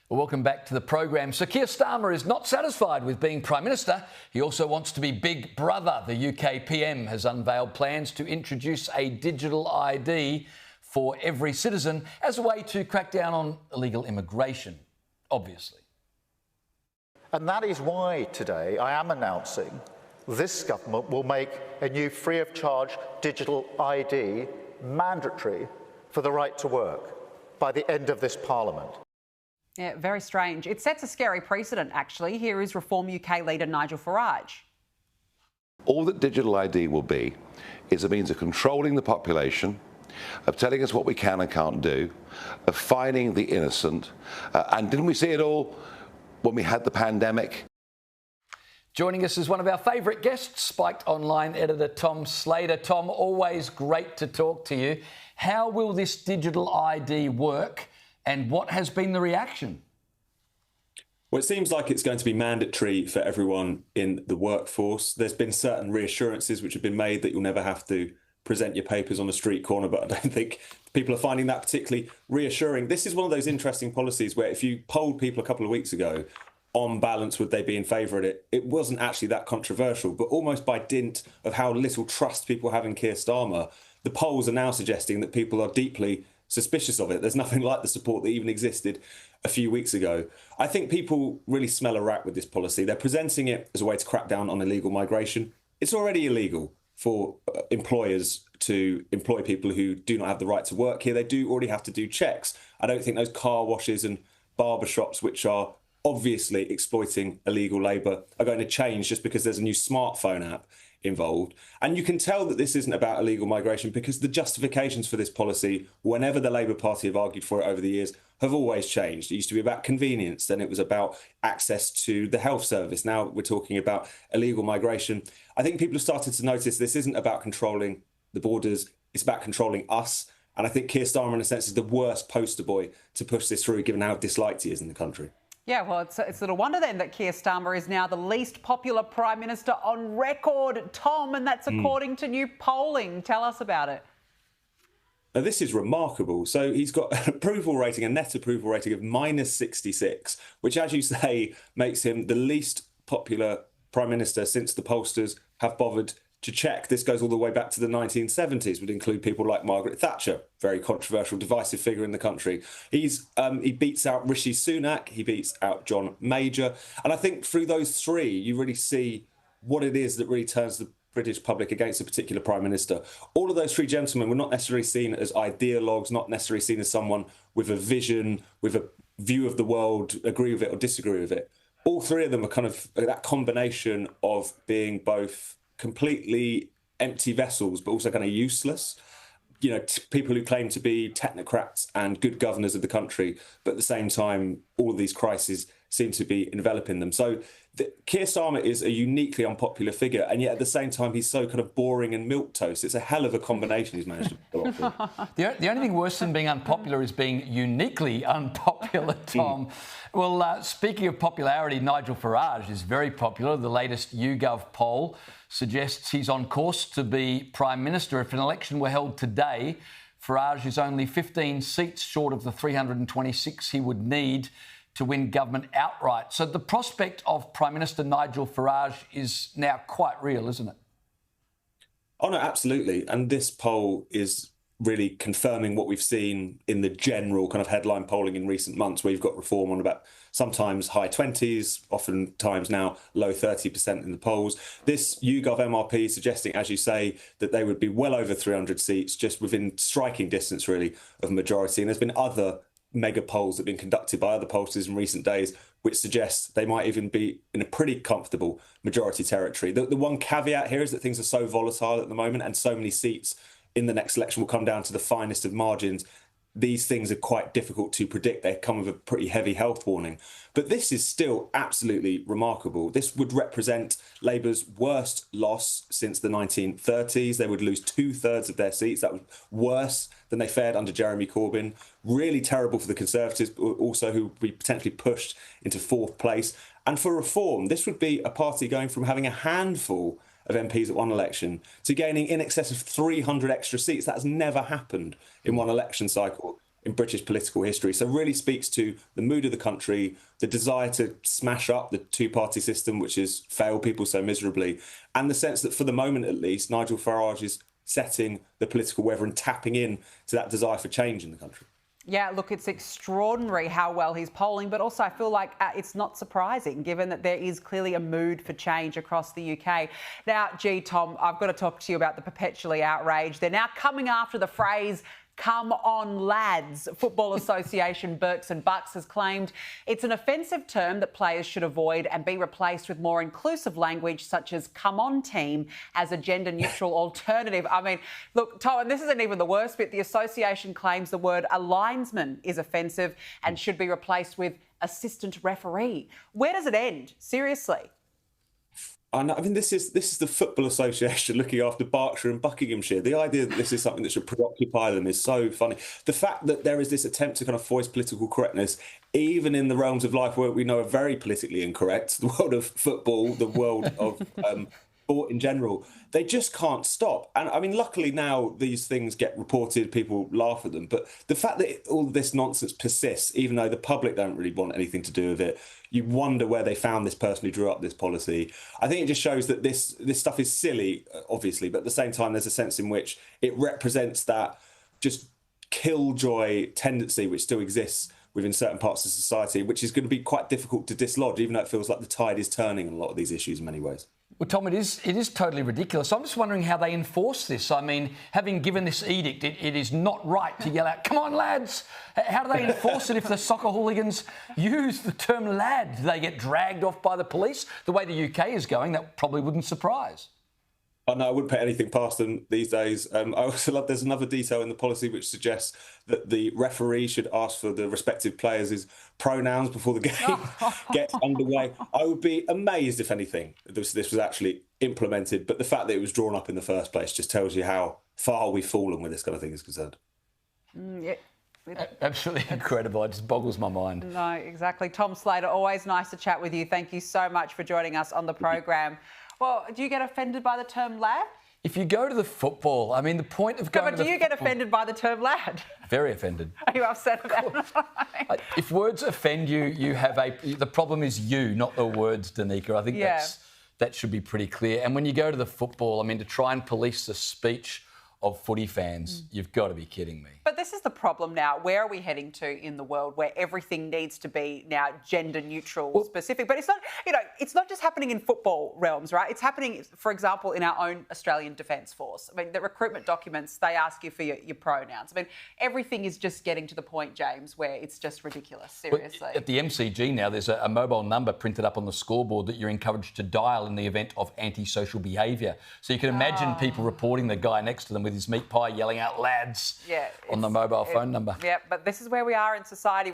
Well, welcome back to the program. So Keir Starmer is not satisfied with being Prime Minister. He also wants to be Big Brother. The UK PM has unveiled plans to introduce a digital ID for every citizen as a way to crack down on illegal immigration, obviously. And that is why today I am announcing this government will make a new free-of-charge digital ID mandatory for the right to work by the end of this Parliament. Yeah, very strange. It sets a scary precedent, actually. Here is Reform UK leader Nigel Farage. All that digital ID will be is a means of controlling the population, of telling us what we can and can't do, of fining the innocent. And didn't we see it all when we had the pandemic? Joining us is one of our favourite guests, Spiked Online Editor Tom Slater. Tom, always great to talk to you. How will this digital ID work and what has been the reaction? Well, it seems like it's going to be mandatory for everyone in the workforce. There's been certain reassurances which have been made that you'll never have to present your papers on a street corner, but I don't think people are finding that particularly reassuring. This is one of those interesting policies where if you polled people a couple of weeks ago, on balance, would they be in favour of it? It wasn't actually that controversial, but almost by dint of how little trust people have in Keir Starmer, the polls are now suggesting that people are deeply suspicious of it. There's nothing like the support that even existed a few weeks ago. I think people really smell a rat with this policy. They're presenting it as a way to crack down on illegal migration. It's already illegal for employers to employ people who do not have the right to work here. They do already have to do checks. I don't think those car washes and barber shops, which are obviously exploiting illegal labour, are going to change just because there's a new smartphone app involved. And you can tell that this isn't about illegal migration because the justifications for this policy, whenever the Labour Party have argued for it over the years, have always changed. It used to be about convenience, then it was about access to the health service. Now we're talking about illegal migration. I think people have started to notice this isn't about controlling the borders, it's about controlling us. And I think Keir Starmer, in a sense, is the worst poster boy to push this through, given how disliked he is in the country. Yeah, well, it's little wonder then that Keir Starmer is now the least popular Prime Minister on record, Tom, and that's according to new polling. Tell us about it. Now, this is remarkable. So he's got an approval rating, a net approval rating of -66, which, as you say, makes him the least popular Prime Minister since the pollsters have bothered to check. This goes all the way back to the 1970s, would include people like Margaret Thatcher, very controversial, divisive figure in the country. He beats out Rishi Sunak, he beats out John Major. And I think through those three, you really see what it is that really turns the British public against a particular Prime Minister. All of those three gentlemen were not necessarily seen as ideologues, not necessarily seen as someone with a vision, with a view of the world, agree with it or disagree with it. All three of them are kind of that combination of being both completely empty vessels, but also kind of useless. You know, people who claim to be technocrats and good governors of the country, but at the same time, all of these crises seem to be enveloping them. So Keir Starmer is a uniquely unpopular figure, and yet at the same time, he's so kind of boring and milquetoast. It's a hell of a combination he's managed to pull off. The only thing worse than being unpopular is being uniquely unpopular, Tom. Well, speaking of popularity, Nigel Farage is very popular. The latest YouGov poll suggests he's on course to be Prime Minister. If an election were held today, Farage is only 15 seats short of the 326 he would need to win government outright. So the prospect of Prime Minister Nigel Farage is now quite real, isn't it? Oh, no, absolutely. And this poll is really confirming what we've seen in the general kind of headline polling in recent months, where you've got Reform on about sometimes high 20s, oftentimes now low 30% in the polls. This YouGov MRP suggesting, as you say, that they would be well over 300 seats, just within striking distance, really, of majority. And there's been other mega polls that have been conducted by other pollsters in recent days, which suggests they might even be in a pretty comfortable majority territory. The one caveat here is that things are so volatile at the moment, and so many seats in the next election will come down to the finest of margins. These things are quite difficult to predict. They come with a pretty heavy health warning. But this is still absolutely remarkable. This would represent Labour's worst loss since the 1930s. They would lose 2/3 of their seats. That was worse than they fared under Jeremy Corbyn. Really terrible for the Conservatives, also, who would be potentially pushed into fourth place. And for Reform, this would be a party going from having a handful of MPs at one election to gaining in excess of 300 extra seats. That has never happened in one election cycle in British political history. So really speaks to the mood of the country, the desire to smash up the two-party system, which has failed people so miserably, and the sense that for the moment at least, Nigel Farage is setting the political weather and tapping in to that desire for change in the country. Yeah, look, it's extraordinary how well he's polling, but also I feel like it's not surprising given that there is clearly a mood for change across the UK. Now, gee, Tom, I've got to talk to you about the perpetually outraged. They're now coming after the phrase "come on, lads." Football Association Berks and Bucks has claimed it's an offensive term that players should avoid and be replaced with more inclusive language such as "come on, team" as a gender-neutral alternative. I mean, look, Tom, and this isn't even the worst bit. The association claims the word "a linesman" is offensive and should be replaced with "assistant referee." Where does it end? Seriously? I mean, this is the Football Association looking after Berkshire and Buckinghamshire. The idea that this is something that should preoccupy them is so funny. The fact that there is this attempt to kind of voice political correctness, even in the realms of life where we know are very politically incorrect, the world of football, the world of sport in general, they just can't stop. And I mean, luckily now these things get reported, people laugh at them. But the fact that all this nonsense persists, even though the public don't really want anything to do with it, you wonder where they found this person who drew up this policy. I think it just shows that this stuff is silly, obviously, but at the same time, there's a sense in which it represents that just killjoy tendency which still exists within certain parts of society, which is going to be quite difficult to dislodge, even though it feels like the tide is turning on a lot of these issues in many ways. Well, Tom, it is totally ridiculous. I'm just wondering how they enforce this. I mean, having given this edict, it is not right to yell out, "come on, lads." How do they enforce it if the soccer hooligans use the term lad? Do they get dragged off by the police? The way the UK is going, that probably wouldn't surprise. Oh, no, I wouldn't put anything past them these days. I also love there's another detail in the policy which suggests that the referee should ask for the respective players' pronouns before the game gets underway. I would be amazed if anything this was actually implemented, but the fact that it was drawn up in the first place just tells you how far we've fallen with this kind of thing is concerned. Yeah. Absolutely incredible. It just boggles my mind. No, exactly. Tom Slater, always nice to chat with you. Thank you so much for joining us on the program. Well, do you get offended by the term lad? If you go to the football, I mean, the point of going to the do you get offended by the term lad? Very offended. Are you upset about it? If words offend you, the problem is you, not the words, Danica. I think that should be pretty clear. And when you go to the football, I mean, to try and police the speech of footy fans, you've got to be kidding me. But this is the problem now. Where are we heading to in the world where everything needs to be now gender neutral, specific? But it's not, it's not just happening in football realms, right? It's happening, for example, in our own Australian Defence Force. I mean, the recruitment documents, they ask you for your pronouns. I mean, everything is just getting to the point, James, where it's just ridiculous, seriously. At the MCG now, there's a mobile number printed up on the scoreboard that you're encouraged to dial in the event of antisocial behaviour. So you can imagine people reporting the guy next to them with his meat pie yelling out "lads" on the mobile phone number. Yeah, but this is where we are in society.